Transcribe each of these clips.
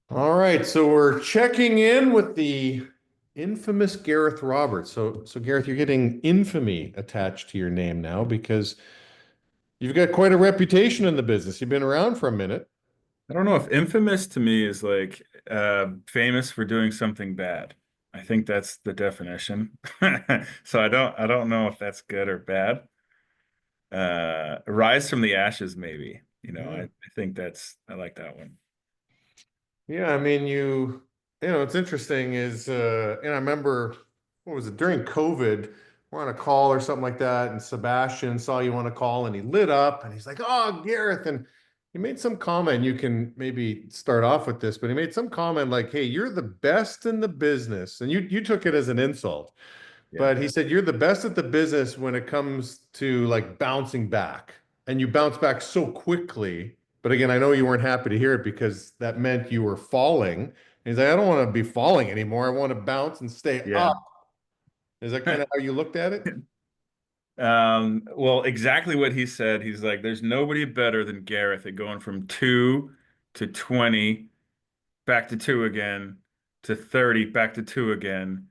All right, so we're checking in with the infamous Gareth Roberts. So Gareth, you're getting infamy attached to your name now because you've got quite a reputation in the business. You've been around for a minute. I don't know if infamous to me is like famous for doing something bad. I think that's the definition. So I don't know if that's good or bad. Rise from the ashes, maybe. Yeah. I think I like that one. Yeah, I mean, it's interesting is, and I remember, what was it, during COVID, we're on a call or something like that, and Sebastian saw you on a call and he lit up and he's like, "Oh, Gareth." And he made some comment. You can maybe start off with this, but he made some comment like, "Hey, you're the best in the business." And you took it as an insult. Yeah. But he said you're the best at the business when it comes to like bouncing back. And you bounce back so quickly. But again, I know you weren't happy to hear it because that meant you were falling. And he's like, I don't want to be falling anymore. I want to bounce and stay Yeah. up. Is that kind of how you looked at it? Well, exactly what he said. He's like, there's nobody better than Gareth at going from 2 to 20, back to 2 again, to 30, back to 2 again.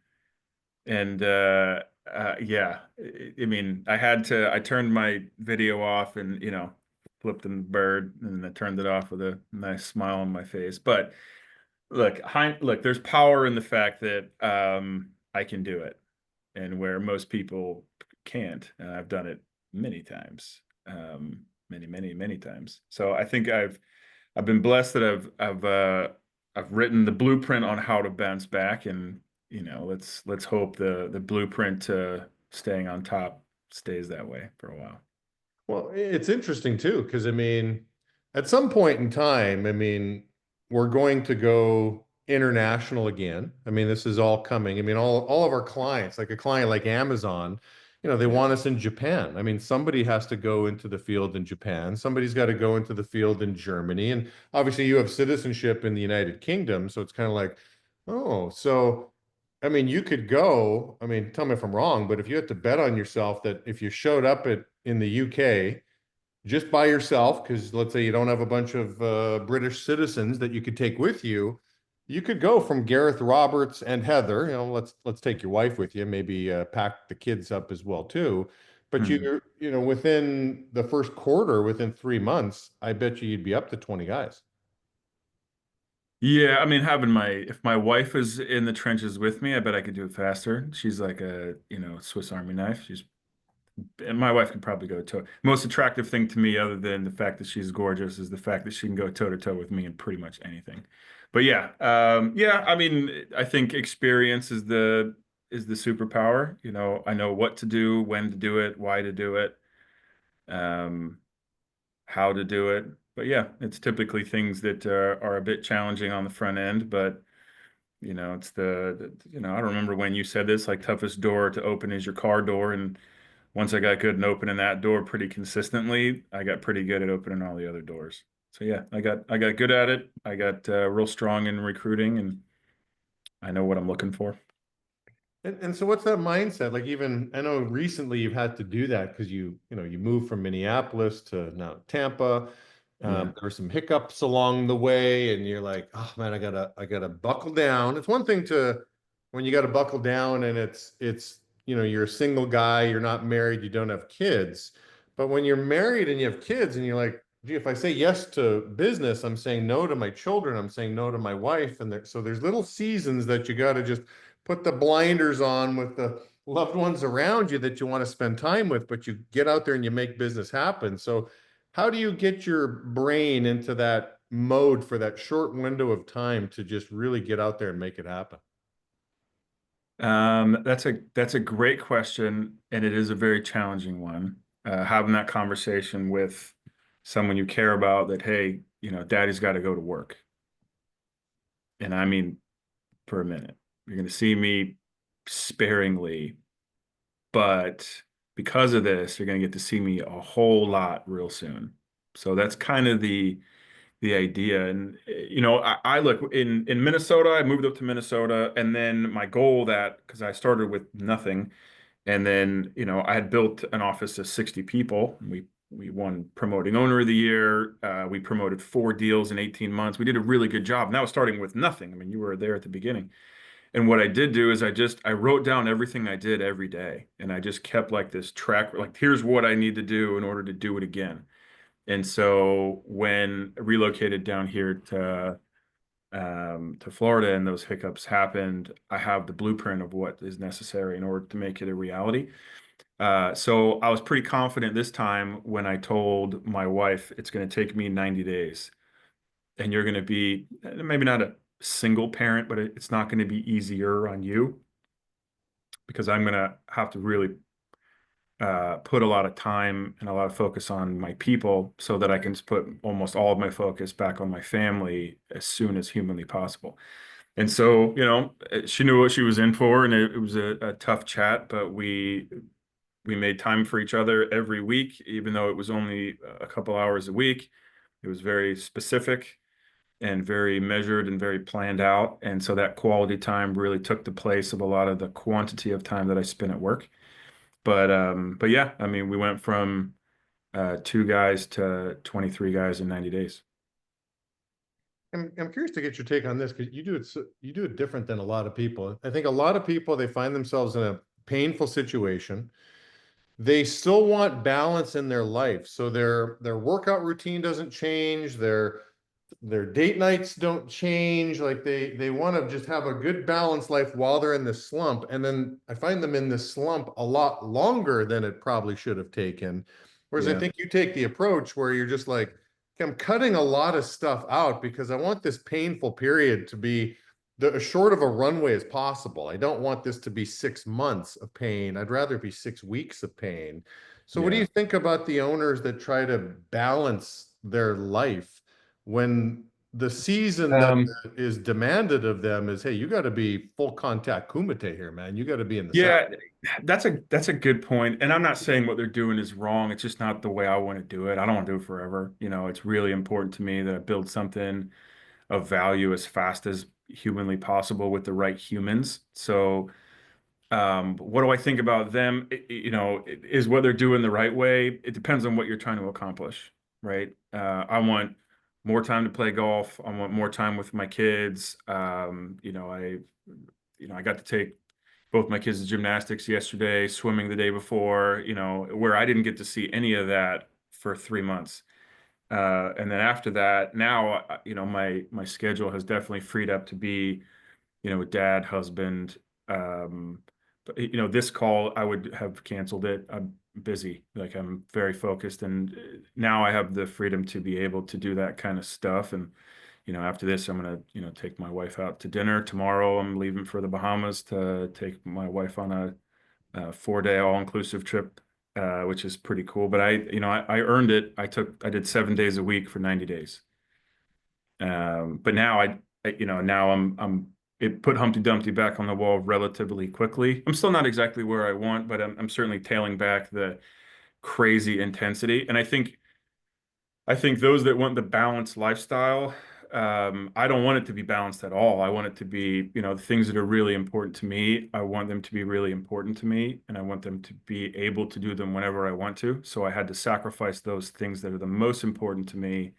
And yeah, I mean, I turned my video off and, flipped the bird and I turned it off with a nice smile on my face. But look, there's power in the fact that I can do it and where most people can't. And I've done it many times, many times. So I think I've been blessed that I've written the blueprint on how to bounce back, and let's hope the blueprint to staying on top stays that way for a while. Well, it's interesting too, because I mean, at some point in time, I mean, we're going to go international again. I mean, this is all coming. I mean, all of our clients, like a client like Amazon, they Yeah. want us in Japan. I mean, somebody has to go into the field in Japan. Somebody's got to go into the field in Germany. And obviously you have citizenship in the United Kingdom, so it's kind of like, oh, so I mean, you could go, I mean, tell me if I'm wrong, but if you had to bet on yourself that if you showed up at in the UK just by yourself, because let's say you don't have a bunch of British citizens that you could take with you, you could go from Gareth Roberts and Heather. Let's take your wife with you, maybe pack the kids up as well too. But Mhm. within the first quarter, within 3 months, I bet you'd be up to 20 guys. Yeah, I mean, if my wife is in the trenches with me, I bet I could do it faster. She's like a, Swiss Army knife. And my wife could probably go toe. Most attractive thing to me, other than the fact that she's gorgeous, is the fact that she can go toe to toe with me in pretty much anything. But yeah, yeah. I mean, I think experience is the superpower. I know what to do, when to do it, why to do it, um, how to do it. But yeah, it's typically things that are a bit challenging on the front end. But it's I don't remember when you said this, like toughest door to open is your car door, and once I got good in opening that door pretty consistently, I got pretty good at opening all the other doors. So yeah, I got good at it. I got real strong in recruiting, and I know what I'm looking for. And so what's that mindset? Like even I know recently you've had to do that because you moved from Minneapolis to now Tampa. Yeah. There were some hiccups along the way, and you're like, oh man, I gotta buckle down. It's one thing to when you gotta buckle down and it's you're a single guy, you're not married, you don't have kids. But when you're married and you have kids and you're like, gee, if I say yes to business, I'm saying no to my children, I'm saying no to my wife. So there's little seasons that you gotta just put the blinders on with the loved ones around you that you want to spend time with, but you get out there and you make business happen. So, how do you get your brain into that mode for that short window of time to just really get out there and make it happen? That's a great question, and it is a very challenging one. Having that conversation with someone you care about that, hey, daddy's got to go to work. And I mean, for a minute. You're going to see me sparingly, but because of this, you're going to get to see me a whole lot real soon. So that's kind of the idea. And I look in Minnesota. I moved up to Minnesota, and then my goal that because I started with nothing, and then I had built an office of 60 people. We we won promoting owner of the year. We promoted 4 deals in 18 months. We did a really good job. And that was starting with nothing. I mean, you were there at the beginning. And what I did do is I wrote down everything I did every day. And I just kept like this track, like, here's what I need to do in order to do it again. And so when I relocated down here to Florida and those hiccups happened, I have the blueprint of what is necessary in order to make it a reality. So I was pretty confident this time when I told my wife it's going to take me 90 days and you're going to be maybe not a single parent, but it's not going to be easier on you because I'm going to have to really put a lot of time and a lot of focus on my people so that I can just put almost all of my focus back on my family as soon as humanly possible. And so, she knew what she was in for, and it was a tough chat, but we made time for each other every week, even though it was only a couple hours a week. It was very specific and very measured and very planned out. And so that quality time really took the place of a lot of the quantity of time that I spent at work. But yeah, I mean, we went from 2 guys to 23 guys in 90 days. I'm curious to get your take on this because you do it different than a lot of people. I think a lot of people they find themselves in a painful situation. They still want balance in their life, so their workout routine doesn't change, their date nights don't change. Like they want to just have a good balanced life while they're in this slump. And then I find them in this slump a lot longer than it probably should have taken. Whereas I Yeah. think you take the approach where you're just like, "Okay, I'm cutting a lot of stuff out because I want this painful period to be as short of a runway as possible. I don't want this to be 6 months of pain. I'd rather it be 6 weeks of pain." So what do Yeah. you think about the owners that try to balance their life when the season that Um, is demanded of them is, hey, you got to be full contact kumite here, man. You got to be in the sack. yeah, that's a good point. And I'm not saying what they're doing is wrong. It's just not the way I want to do it. I don't want to do it forever. It's really important to me that I build something of value as fast as humanly possible with the right humans. So what do I think about them? Is what they're doing the right way? It depends on what you're trying to accomplish, right? I want more time to play golf. I want more time with my kids. I got to take both my kids to gymnastics yesterday, swimming the day before, where I didn't get to see any of that for 3 months. And then after that, now, my schedule has definitely freed up to be dad, husband. But this call I would have canceled it. I'm busy, like I'm very focused, and now I have the freedom to be able to do that kind of stuff. And after this, I'm gonna take my wife out to dinner. Tomorrow, I'm leaving for the Bahamas to take my wife on a 4-day all-inclusive trip, which is pretty cool. But I earned it. I did 7 days a week for 90 days. But now now I'm it put Humpty Dumpty back on the wall relatively quickly. I'm still not exactly where I want, but I'm certainly tailing back the crazy intensity. And I think those that want the balanced lifestyle, I don't want it to be balanced at all. I want it to be, the things that are really important to me. I want them to be really important to me, and I want them to be able to do them whenever I want to. So I had to sacrifice those things that are the most important to me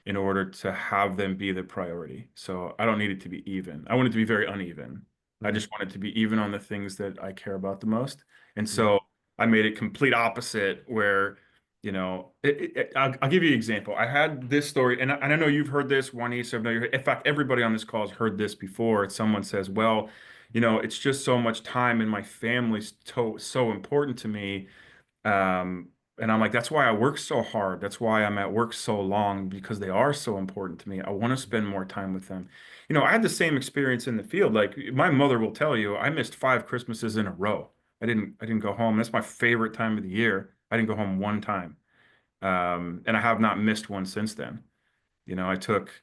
in order to have them be the priority. So I don't need it to be even. I want it to be very uneven. I Mhm. just want it to be even on the things that I care about the most. And Yeah. so I made it complete opposite where, I'll give you an example. I had this story, and I know you've heard this, Juanisa. In fact, everybody on this call has heard this before. Someone says, well, it's just so much time and my family's so important to me. And I'm like, that's why I work so hard. That's why I'm at work so long because they are so important to me. I want to spend more time with them. I had the same experience in the field. Like my mother will tell you, I missed 5 Christmases in a row. I didn't go home. That's my favorite time of the year. I didn't go home one time. And I have not missed one since then. I took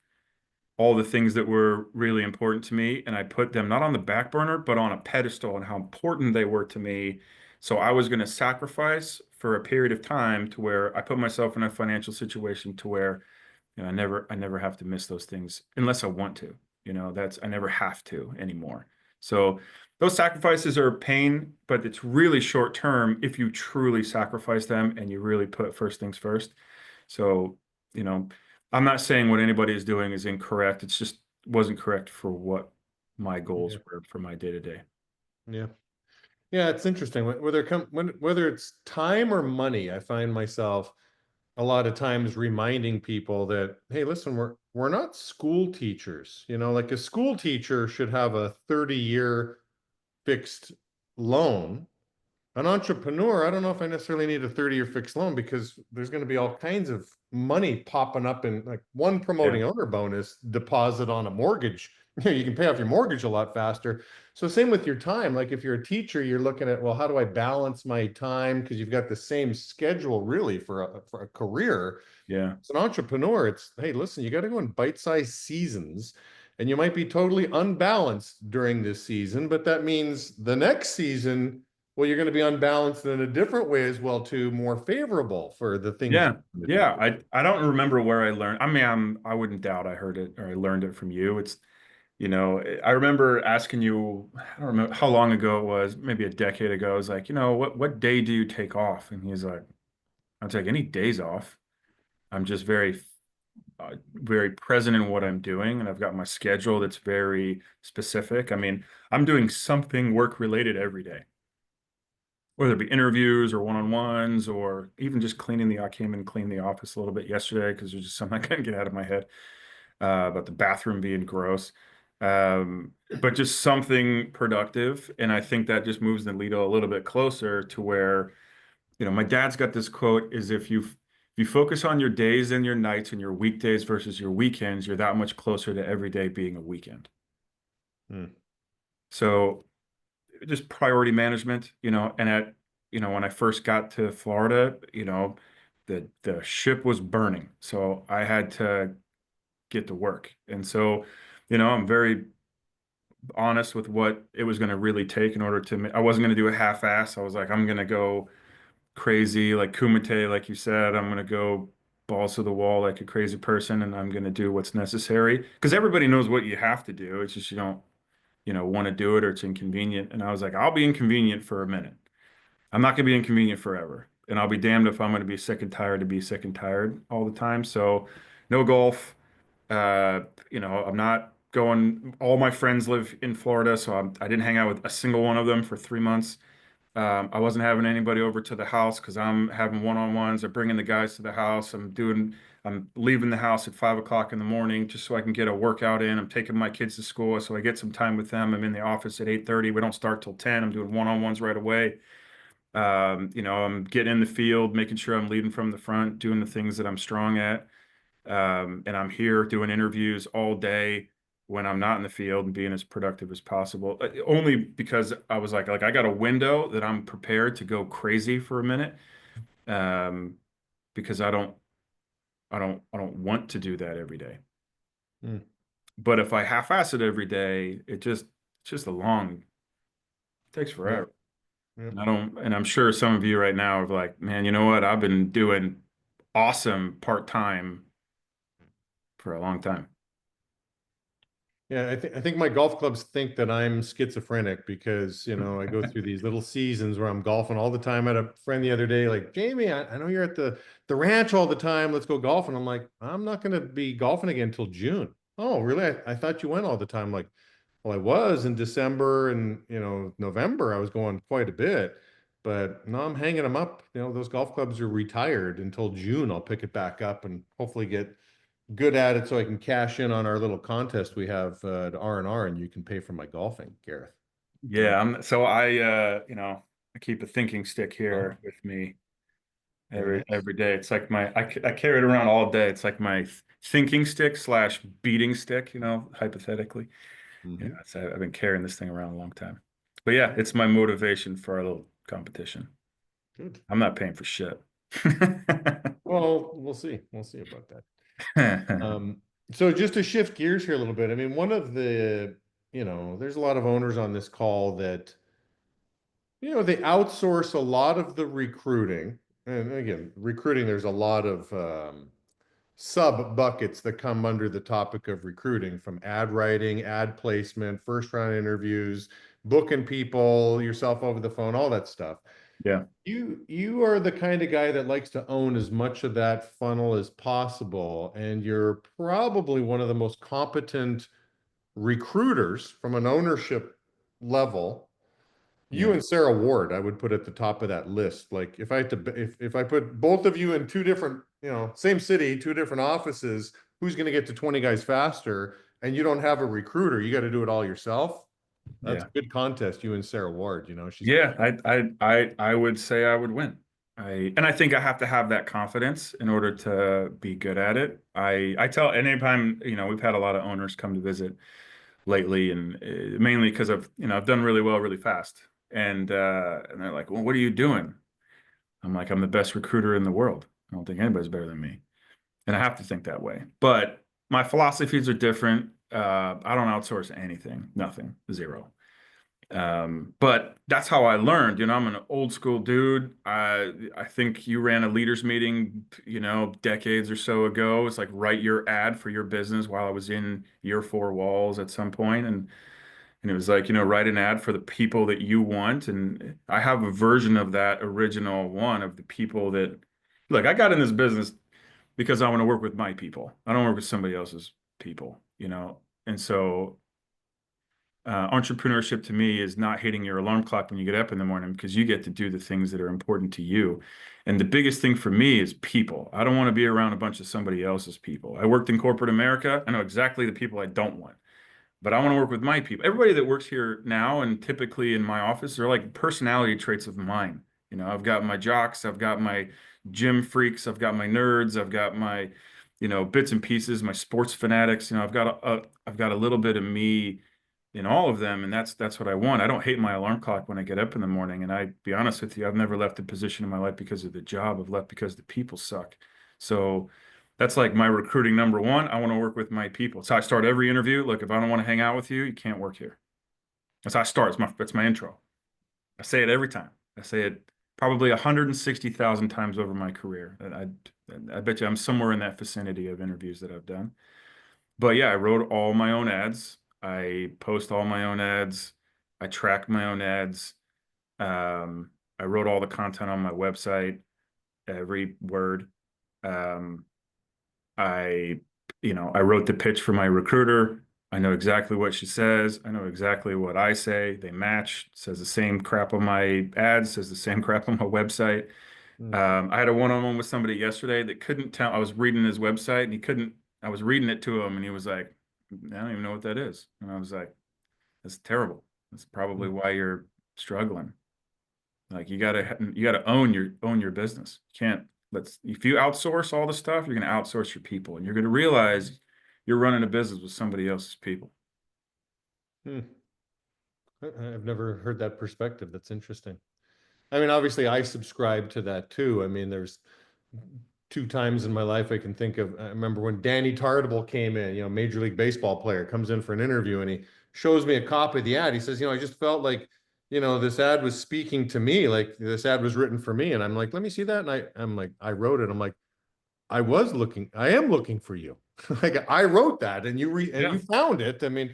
all the things that were really important to me and I put them not on the back burner, but on a pedestal and how important they were to me. So I was going to sacrifice for a period of time to where I put myself in a financial situation to where, I never have to miss those things unless I want to. I never have to anymore. So those sacrifices are pain, but it's really short term if you truly sacrifice them and you really put first things first. So, you know, I'm not saying what anybody is doing is incorrect. It's just wasn't correct for what my goals Yeah. were for my day to day. Yeah. Yeah, it's interesting. Whether it's time or money, I find myself a lot of times reminding people that, hey, listen, we're not school teachers. Like a school teacher should have a 30-year fixed loan. An entrepreneur, I don't know if I necessarily need a 30-year fixed loan because there's going to be all kinds of money popping up in like one Yeah. promoting owner bonus deposit on a mortgage. You can pay off your mortgage a lot faster. So same with your time. Like if you're a teacher, you're looking at, well, how do I balance my time? Because you've got the same schedule really for a career. Yeah. As an entrepreneur, it's, hey, listen, you got to go in bite-sized seasons, and you might be totally unbalanced during this season, but that means the next season, well, you're going to be unbalanced in a different way as well, too, more favorable for the things you Yeah. want to Yeah. do. I don't remember where I learned. I mean, I wouldn't doubt I heard it or I learned it from you. It's, I remember asking you, I don't remember how long ago it was, maybe a decade ago. I was like, what day do you take off? And he's like, I'll take any days off. I'm just very present in what I'm doing, and I've got my schedule that's very specific. I mean, I'm doing something work related every day, whether it be interviews or one-on-ones or even just cleaning I came in and cleaned the office a little bit yesterday because there's just something I couldn't get out of my head about the bathroom being gross. But just something productive. And I think that just moves the needle a little bit closer to where, my dad's got this quote is if you focus on your days and your nights and your weekdays versus your weekends, you're that much closer to every day being a weekend. Hmm. So just priority management, when I first got to Florida, the ship was burning. So I had to get to work. And so, I'm very honest with what it was going to really take in order I wasn't going to do a half-ass. I was like, I'm going to go crazy, like Kumite, like you said. I'm going to go balls to the wall like a crazy person, and I'm going to do what's necessary because everybody knows what you have to do. It's just you don't, want to do it or it's inconvenient. And I was like, I'll be inconvenient for a minute. I'm not going to be inconvenient forever. And I'll be damned if I'm going to be sick and tired to be sick and tired all the time. So no golf. I'm not going, all my friends live in Florida, so I didn't hang out with a single one of them for 3 months. I wasn't having anybody over to the house because I'm having one-on-ones or bringing the guys to the house. I'm leaving the house at 5 o'clock in the morning just so I can get a workout in. I'm taking my kids to school so I get some time with them. I'm in the office at 8:30. We don't start till 10. I'm doing one-on-ones right away. I'm getting in the field, making sure I'm leading from the front, doing the things that I'm strong at. And I'm here doing interviews all day when I'm not in the field and being as productive as possible. Only because I was like I got a window that I'm prepared to go crazy for a minute. Um, because I don't want to do that every day. Hmm. But if I half-ass it every day, it's just it takes Yeah. forever. Yeah. And I'm sure some of you right now are like, man, you know what? I've been doing awesome part-time for a long time. Yeah, I think my golf clubs think that I'm schizophrenic because, I go through these little seasons where I'm golfing all the time. I had a friend the other day, like, Jamie, I know you're at the ranch all the time. Let's go golfing. I'm like, I'm not going to be golfing again until June. Oh, really? I thought you went all the time. Like, well, I was in December and, November. I was going quite a bit, but no, I'm hanging them up. Those golf clubs are retired until June. I'll pick it back up and hopefully get good at it so I can cash in on our little contest we have at R&R and you can pay for my golfing, Gareth. So, Yeah, so I keep a thinking stick oh, here with me very nice. every day. It's like I carry it around all day. It's like my thinking stick slash beating stick, hypothetically. Yeah, Hmm. I've been carrying this thing around a long time. But yeah, it's my motivation for our little competition. Good. I'm not paying for shit. Well, we'll see. We'll see about that. So just to shift gears here a little bit, I mean, one of there's a lot of owners on this call that, they outsource a lot of the recruiting. And again, recruiting, there's a lot of sub buckets that come under the topic of recruiting, from ad writing, ad placement, first round interviews, booking people, yourself over the phone, all that stuff. Yeah. You are the kind of guy that likes to own as much of that funnel as possible, and you're probably one of the most competent recruiters from an ownership level. You Yeah. and Sarah Ward, I would put at the top of that list. Like if I had to, if I put both of you in two different, same city, two different offices, who's going to get to 20 guys faster? And you don't have a recruiter, you got to do it all yourself. That's Yeah. a good contest, you and Sarah Ward. She's Yeah, I would say I would win. I think I have to have that confidence in order to be good at it. I tell anytime, we've had a lot of owners come to visit lately, and mainly because I've done really well really fast. And they're like, "Well, what are you doing?" I'm like, "I'm the best recruiter in the world. I don't think anybody's better than me." And I have to think that way. But my philosophies are different. I don't outsource anything, nothing, zero. But that's how I learned. I'm an old school dude. I think you ran a leaders meeting, decades or so ago. It's like write your ad for your business while I was in your four walls at some point, and it was like, write an ad for the people that you want. And I have a version of that original one of the people that, look, I got in this business because I want to work with my people. I don't work with somebody else's people. And so entrepreneurship to me is not hitting your alarm clock when you get up in the morning, because you get to do the things that are important to you. And the biggest thing for me is people. I don't want to be around a bunch of somebody else's people. I worked in corporate America. I know exactly the people I don't want, but I want to work with my people. Everybody that works here now and typically in my office are like personality traits of mine. I've got my jocks, I've got my gym freaks, I've got my nerds, I've got my, bits and pieces, my sports fanatics. I've got a little bit of me in all of them, and that's what I want. I don't hate my alarm clock when I get up in the morning. And I be honest with you, I've never left a position in my life because of the job. I've left because the people suck. So that's like my recruiting number one. I want to work with my people. So I start every interview. Look, if I don't want to hang out with you, you can't work here. That's how I start. That's my intro. I say it every time. I say it probably 160,000 times over my career. I bet you I'm somewhere in that vicinity of interviews that I've done. But yeah, I wrote all my own ads. I post all my own ads. I track my own ads. I wrote all the content on my website, every word. Um, I wrote the pitch for my recruiter. I know exactly what she says. I know exactly what I say. They match. Says the same crap on my ads, says the same crap on my website. Mm. I had a one-on-one with somebody yesterday that couldn't tell. I was reading his website and he couldn't, I was reading it to him and he was like, I don't even know what that is. And I was like, that's terrible. That's probably Mm. why you're struggling. Like you gotta own your business. You can't let's if you outsource all the stuff, you're gonna outsource your people, and you're gonna realize you're running a business with somebody else's people. Mm. I've never heard that perspective. That's interesting. I mean, obviously, I subscribe to that too. I mean, there's two times in my life I can think of. I remember when Danny Tartable came in, Major League Baseball player, comes in for an interview and he shows me a copy of the ad. He says, I just felt like, this ad was speaking to me, like this ad was written for me. And I'm like, let me see that. And I'm like, I wrote it. I'm like, I am looking for you. Like I wrote that and and Yeah. you found it. I mean,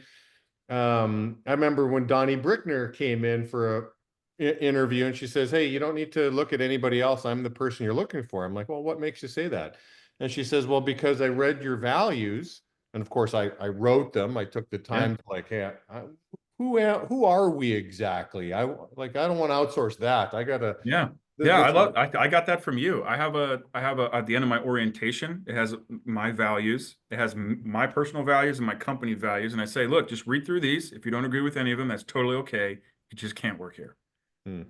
I remember when Donnie Brickner came in for a interview and she says, "Hey, you don't need to look at anybody else. I'm the person you're looking for." I'm like, "Well, what makes you say that?" And she says, "Well, because I read your values, and of course I wrote them. I took the Yeah. time to like, hey, who are we exactly? I don't want to outsource that. I gotta Yeah. Yeah, this is I got that from you. I have a at the end of my orientation, it has my values. It has my personal values and my company values. And I say, look, just read through these. If you don't agree with any of them, that's totally okay. You just can't work here. hmm,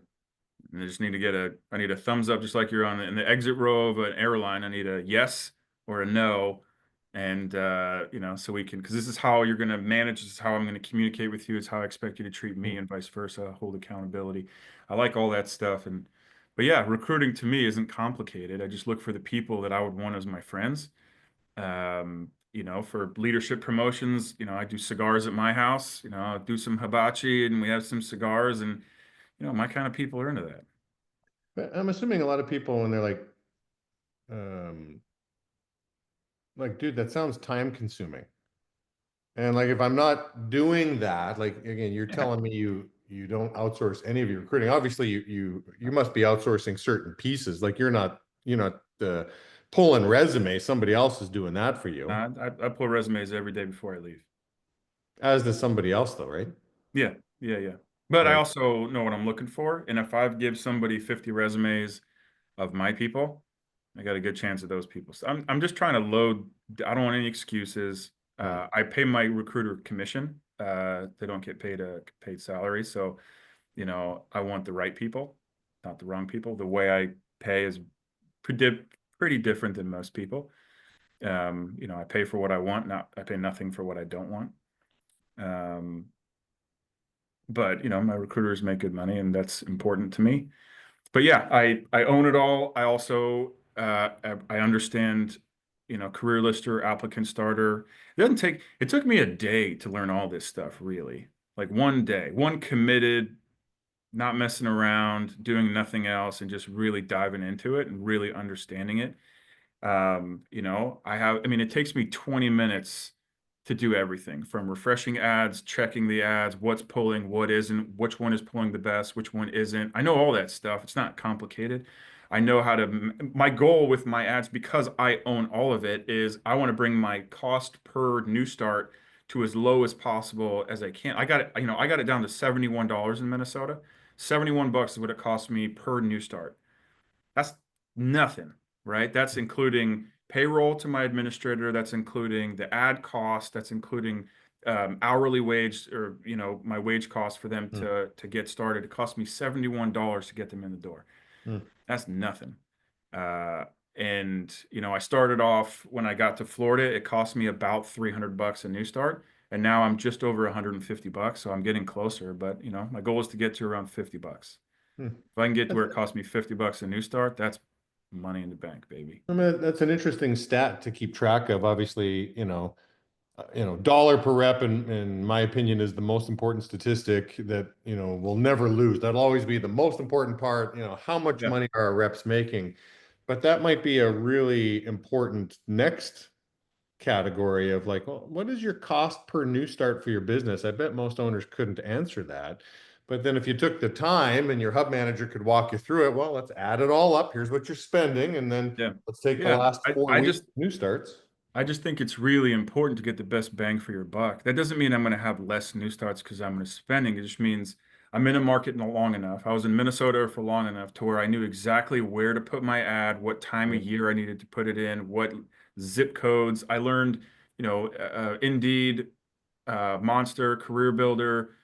And I need a thumbs up, just like you're in the exit row of an airline. I need a yes or a no. And, so because this is how you're going to manage, this is how I'm going to communicate with you. It's how I expect you to treat hmm. me and vice versa, hold accountability. I like all that stuff. But yeah, recruiting to me isn't complicated. I just look for the people that I would want as my friends. For leadership promotions, I do cigars at my house, I do some hibachi and we have some cigars, and my kind of people are into that. But I'm assuming a lot of people when they're like, um, like, dude, that sounds time consuming. And like, if I'm not doing that, like, again, you're Yeah. telling me you don't outsource any of your recruiting. Obviously, you must be outsourcing certain pieces. Like, you're not pulling resumes. Somebody else is doing that for you, I pull resumes every day before I leave. as does somebody else, though, right? Yeah, yeah, yeah. But I Right. also know what I'm looking for. And if I give somebody 50 resumes of my people, I got a good chance of those people. So I'm just trying to load. I don't want any excuses. Hmm. I pay my recruiter commission. They don't get paid a paid salary. So, I want the right people, not the wrong people. The way I pay is pretty, pretty different than most people. I pay for what I want, not I pay nothing for what I don't want. Um, but my recruiters make good money, and that's important to me. But yeah, I own it all. I also I understand, career lister, applicant starter. It took me a day to learn all this stuff, really. Like one day, one committed, not messing around, doing nothing else, and just really diving into it and really understanding it. I mean, it takes me 20 minutes to do everything from refreshing ads, checking the ads, what's pulling, what isn't, which one is pulling the best, which one isn't. I know all that stuff. It's not complicated. I know how to, my goal with my ads, because I own all of it, is I want to bring my cost per new start to as low as possible as I can. I got it down to $71 in Minnesota. 71 bucks is what it costs me per new start. That's nothing, right? That's including payroll to my administrator. That's including the ad cost. That's including hourly wage, or my wage cost for them Hmm. to get started. It cost me $71 to get them in the door. Hmm. That's nothing. Uh, and I started off when I got to Florida. It cost me about 300 bucks a new start, and now I'm just over 150 bucks. So I'm getting closer. But my goal is to get to around 50 bucks. Hmm. If I can get to That's, where it costs me 50 bucks a new start, that's money in the bank, baby. I mean, that's an interesting stat to keep track of. Obviously, dollar per rep, in my opinion, is the most important statistic that, will never lose. That'll always be the most important part. How much Yeah. money are our reps making? But that might be a really important next category of like, well, what is your cost per new start for your business? I bet most owners couldn't answer that. But then if you took the time and your hub manager could walk you through it, well, let's add it all up. Here's what you're spending. And then Yeah. let's take the Yeah. last I, four I weeks just new starts. I just think it's really important to get the best bang for your buck. That doesn't mean I'm going to have less new starts because I'm going to spending. It just means I'm in a market long enough. I was in Minnesota for long enough to where I knew exactly where to put my ad, what time of Yeah. year I needed to put it in, what zip codes. I learned, Indeed, Monster, Career Builder.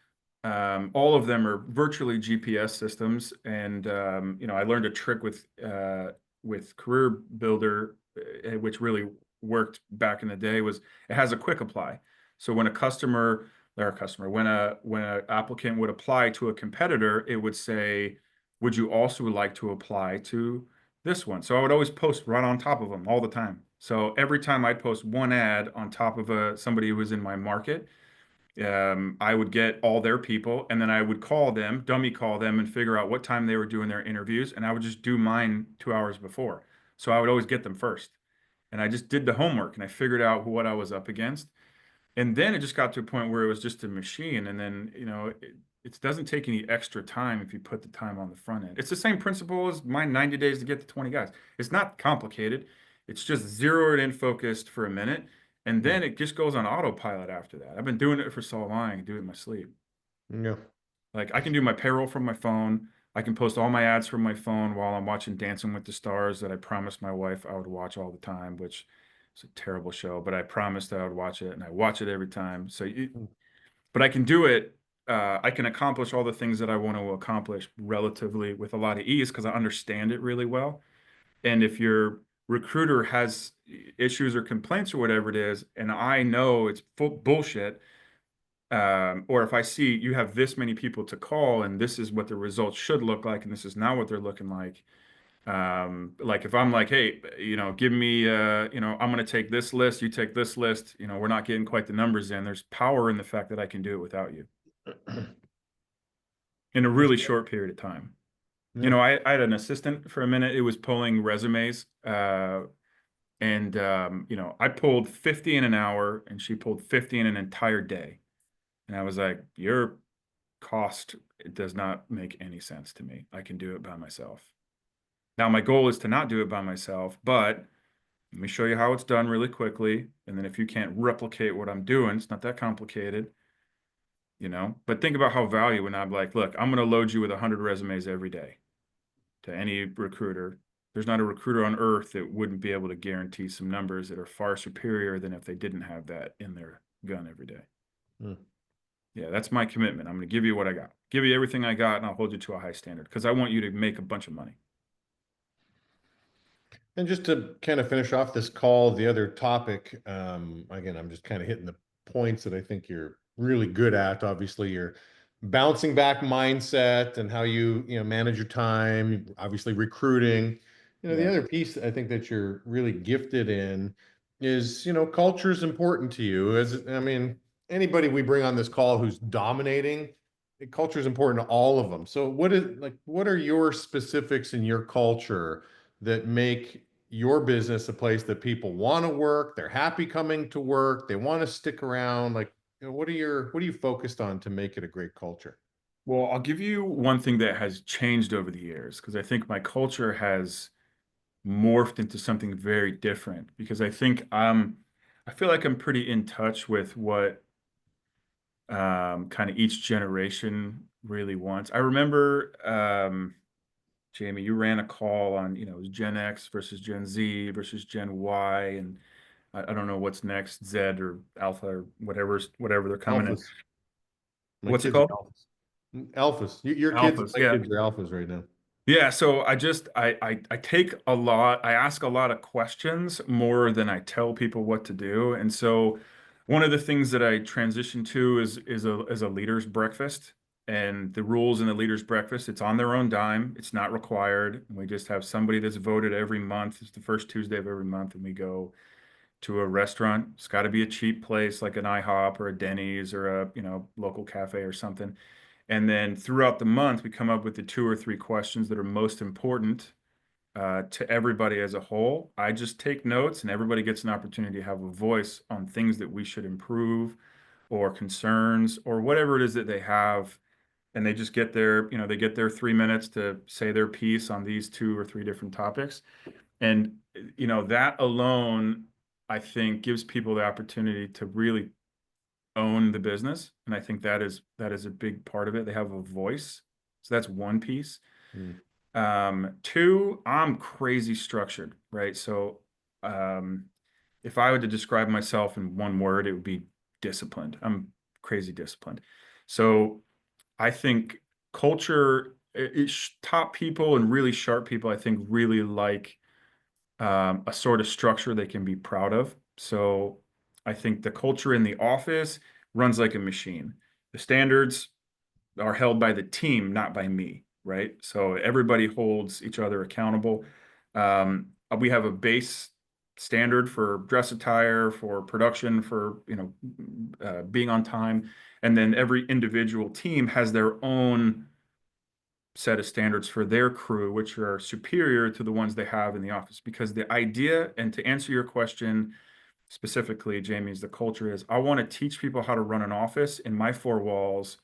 All of them are virtually GPS systems, and I learned a trick with Career Builder, which really worked back in the day. Was it has a quick apply, so when a customer or a customer when an applicant would apply to a competitor, it would say, "Would you also like to apply to this one?" So I would always post right on top of them all the time. So every time I'd post one ad on top of somebody who was in my market, I would get all their people, and then I would call them, dummy call them, and figure out what time they were doing their interviews, and I would just do mine 2 hours before. So I would always get them first, and I just did the homework, and I figured out what I was up against, and then it just got to a point where it was just a machine, and then it doesn't take any extra time if you put the time on the front end. It's the same principle as my 90 days to get to 20 guys. It's not complicated. It's just zeroed in, focused for a minute, and Hmm. then it just goes on autopilot after that. I've been doing it for so long, I can do it in my sleep. Yeah. Like I can do my payroll from my phone. I can post all my ads from my phone while I'm watching Dancing with the Stars that I promised my wife I would watch all the time, which is a terrible show, but I promised that I would watch it, and I watch it every time. But I can do it. I can accomplish all the things that I want to accomplish relatively with a lot of ease because I understand it really well. And if your recruiter has issues or complaints or whatever it is, and I know it's full bullshit, or if I see you have this many people to call and this is what the results should look like, and this is not what they're looking like if I'm like, hey, give me, I'm going to take this list, you take this list, we're not getting quite the numbers in. There's power in the fact that I can do it without you in a That's really good. short period of time. Yeah. I had an assistant for a minute. It was pulling resumes. And I pulled 50 in an hour and she pulled 50 in an entire day. And I was like, your cost, it does not make any sense to me. I can do it by myself. Now, my goal is to not do it by myself, but let me show you how it's done really quickly. And then if you can't replicate what I'm doing, it's not that complicated, But think about how value when I'm like, look, I'm going to load you with 100 resumes every day to any recruiter. There's not a recruiter on earth that wouldn't be able to guarantee some numbers that are far superior than if they didn't have that in their gun every day. Hmm. Yeah, that's my commitment. I'm going to give you what I got, give you everything I got, and I'll hold you to a high standard because I want you to make a bunch of money. And just to kind of finish off this call, the other topic, again, I'm just kind of hitting the points that I think you're really good at. Obviously, your bouncing back mindset and how you manage your time, obviously recruiting. The Yeah. other piece I think that you're really gifted in is, culture is important to you. As I mean, anybody we bring on this call who's dominating, culture is important to all of them. So what are your specifics in your culture that make your business a place that people want to work, they're happy coming to work, they want to stick around? Like, what are you focused on to make it a great culture? Well, I'll give you one thing that has changed over the years because I think my culture has morphed into something very different because I feel like I'm pretty in touch with what kind of each generation really wants. I remember, Jamie, you ran a call on, it was Gen X versus Gen Z versus Gen Y, and I don't know what's next, Z or Alpha or whatever they're coming in. Alphas. My What's it kids are called? alphas. Alphas. Your kids and Alphas, my yeah. kids are alphas right now. Yeah, so I take a lot, I ask a lot of questions more than I tell people what to do. And so one of the things that I transition to is a leader's breakfast. And the rules in the leader's breakfast, it's on their own dime. It's not required. We just have somebody that's voted every month. It's the first Tuesday of every month, and we go to a restaurant. It's got to be a cheap place like an IHOP or a Denny's or a, local cafe or something. And then throughout the month, we come up with the 2 or 3 questions that are most important to everybody as a whole. I just take notes, and everybody gets an opportunity to have a voice on things that we should improve or concerns or whatever it is that they have. And they just they get their 3 minutes to say their piece on these 2 or 3 different topics. And, that alone, I think, gives people the opportunity to really own the business, and I think that is a big part of it. They have a voice, so that's one piece. Mm. Two, I'm crazy structured, right? So, um, if I were to describe myself in one word, it would be disciplined. I'm crazy disciplined. So, I think culture, top people and really sharp people, I think, really like a sort of structure they can be proud of. So I think the culture in the office runs like a machine. The standards are held by the team, not by me, right? So everybody holds each other accountable. We have a base standard for dress attire, for production, for being on time, and then every individual team has their own set of standards for their crew, which are superior to the ones they have in the office. Because the idea, and to answer your question specifically, Jamie, is the culture is I want to teach people how to run an office in my 4 walls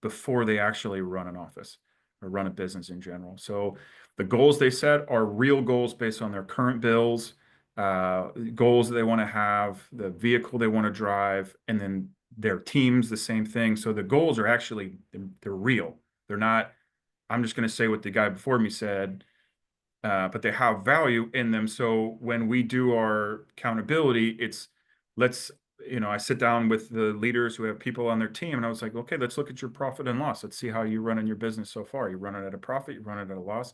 before they actually run an office or run a business in general. So the goals they set are real goals based on their current bills, goals that they want to have, the vehicle they want to drive, and then their teams, the same thing. So the goals are actually, they're real. They're not, I'm just going to say what the guy before me said, but they have value in them. So when we do our accountability, let's, I sit down with the leaders who have people on their team, and I was like, okay, let's look at your profit and loss. Let's see how you're running your business so far. You run it at a profit, you run it at a loss.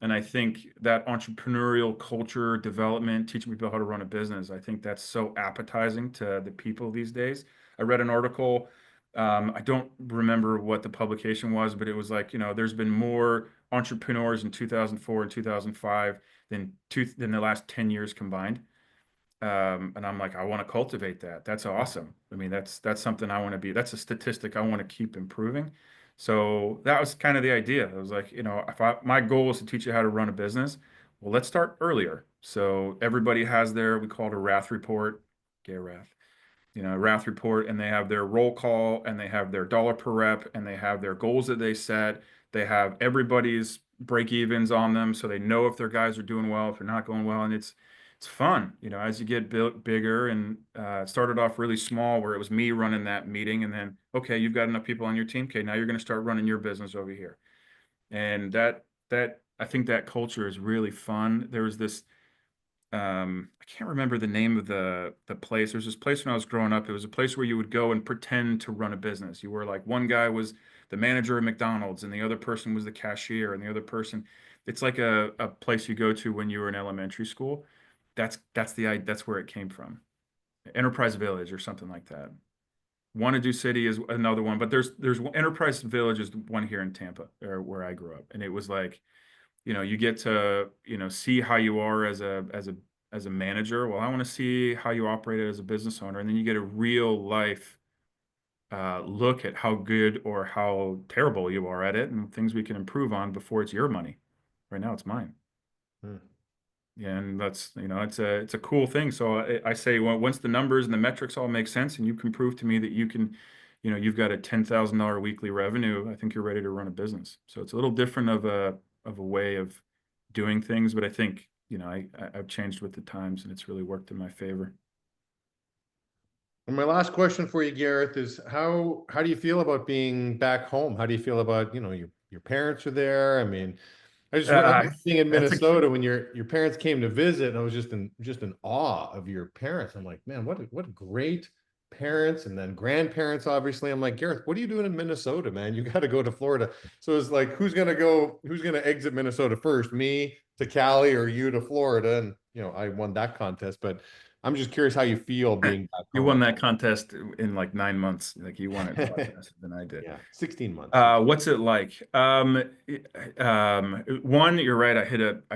And I think that entrepreneurial culture development, teaching people how to run a business, I think that's so appetizing to the people these days. I read an article. I don't remember what the publication was, but it was like, there's been more entrepreneurs in 2004 and 2005 than the last 10 years combined. And I'm like, I want to cultivate that. That's awesome. I mean, that's something I want to be. That's a statistic I want to keep improving. So that was kind of the idea. I was like, if my goal is to teach you how to run a business, well, let's start earlier. So everybody has we call it a wrath report, gay wrath, wrath report, and they have their roll call and they have their dollar per rep and they have their goals that they set. They have everybody's break evens on them, so they know if their guys are doing well, if they're not going well, and it's fun, as you get bigger. And it started off really small, where it was me running that meeting, and then okay, you've got enough people on your team. Okay, now you're going to start running your business over here, and that I think that culture is really fun. There was this I can't remember the name of the place. There's this place when I was growing up. It was a place where you would go and pretend to run a business. You were like, one guy was the manager of McDonald's and the other person was the cashier and the other person. It's like a place you go to when you were in elementary school. That's where it came from. Enterprise Village or something like that. Wanadu City is another one, but there's Enterprise Village is one here in Tampa, or where I grew up, and it was like, you get to, see how you are as a manager. Well, I want to see how you operate as a business owner, and then you get a real life look at how good or how terrible you are at it, and things we can improve on before it's your money. Right now, it's mine. Hmm. Yeah, and that's, it's a cool thing. So I say, well, once the numbers and the metrics all make sense, and you can prove to me that you can, you've got a $10,000 weekly revenue, I think you're ready to run a business. So it's a little different of a way of doing things, but I think, I've changed with the times, and it's really worked in my favor. And my last question for you, Gareth, is how do you feel about being back home? How do you feel about, your parents are there? I mean, I remember Uh, being in that's a Minnesota when your parents came to visit, and I was just in awe of your parents. I'm like, man, what great parents, and then grandparents, obviously. I'm like, Gareth, what are you doing in Minnesota, man? You got to go to Florida. So it's like, who's gonna exit Minnesota first, me to Cali or you to Florida? And I won that contest, but I'm just curious how you feel being back you won home. that contest in like 9 months. Like, you won it a lot faster than I did. Yeah, 16 months. What's it like? One, you're right. I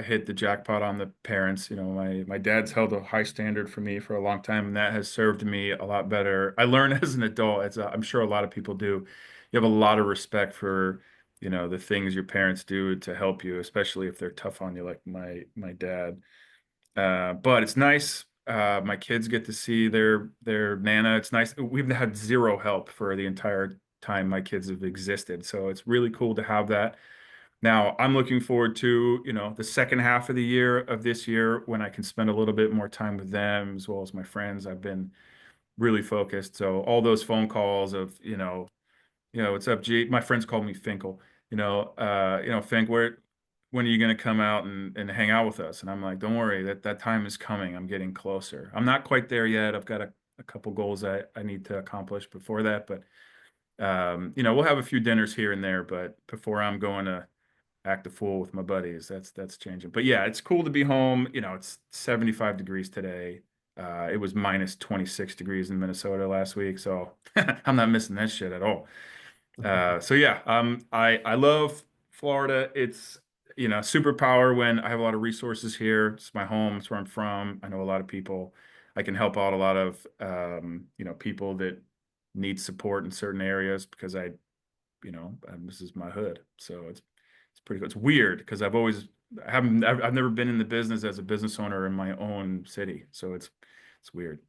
hit the jackpot on the parents. My dad's held a high standard for me for a long time, and that has served me a lot better. I learned as an adult, I'm sure a lot of people do. You have a lot of respect for, the things your parents do to help you, especially if they're tough on you, like my dad. But it's nice. My kids get to see their nana. It's nice. We've had zero help for the entire time my kids have existed, so it's really cool to have that. Now I'm looking forward to, the second half of the year of this year, when I can spend a little bit more time with them as well as my friends. I've been really focused. So all those phone calls of, what's up, G? My friends call me Finkel. Fink, when are you going to come out and hang out with us? And I'm like, don't worry, that time is coming. I'm getting closer. I'm not quite there yet. I've got a couple goals I need to accomplish before that, but we'll have a few dinners here and there, but before I'm going to act a fool with my buddies, that's changing. But yeah, it's cool to be home. It's 75 degrees today. It was minus 26 degrees in Minnesota last week, so I'm not missing that shit at all. So yeah, I love Florida. It's, superpower when I have a lot of resources here. It's my home. It's where I'm from. I know a lot of people. I can help out a lot of, people that need support in certain areas, because this is my hood. So it's pretty cool. It's weird because I've never been in the business as a business owner in my own city. So it's weird,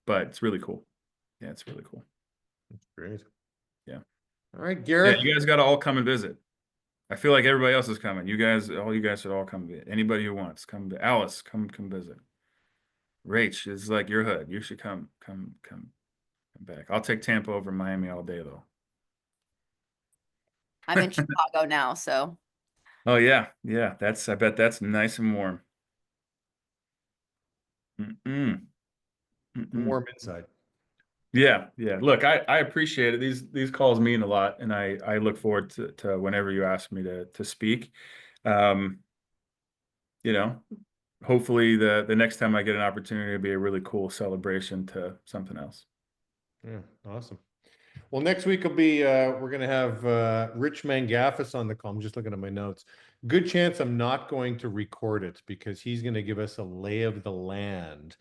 but it's really cool. Yeah, it's really cool. Great. Yeah. All right, Yeah, Gareth. you guys got to all come and visit. I feel like everybody else is coming. All you guys should all come visit. Anybody who wants, come. Alice, come visit. Rach, it's like your hood. You should come back. I'll take Tampa over Miami all day, though. I'm in Chicago now, so Oh yeah, yeah. I bet that's nice and warm. Mm-mm, mm-mm. Warm inside. Yeah, yeah. Look, I appreciate it. These calls mean a lot, and I look forward to whenever you ask me to speak. Um, you know, hopefully the next time I get an opportunity, it'll be a really cool celebration to something else. Yeah, awesome. Well, next week will be we're gonna have Rich Mangafis on the call. I'm just looking at my notes. Good chance I'm not going to record it because he's gonna give us a lay of the land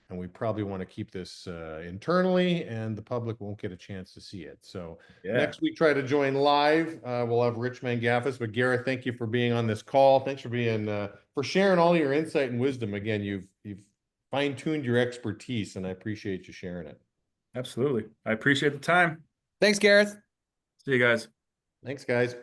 and we probably want to keep this internally, and the public won't get a chance to see it. So Yeah. next week, try to join live. We'll have Rich Mangaffis. But Gareth, thank you for being on this call. Thanks for being for sharing all your insight and wisdom. Again, you've fine-tuned your expertise, and I appreciate you sharing it. Absolutely. I appreciate the time. Thanks, Gareth. See you guys. Thanks, guys.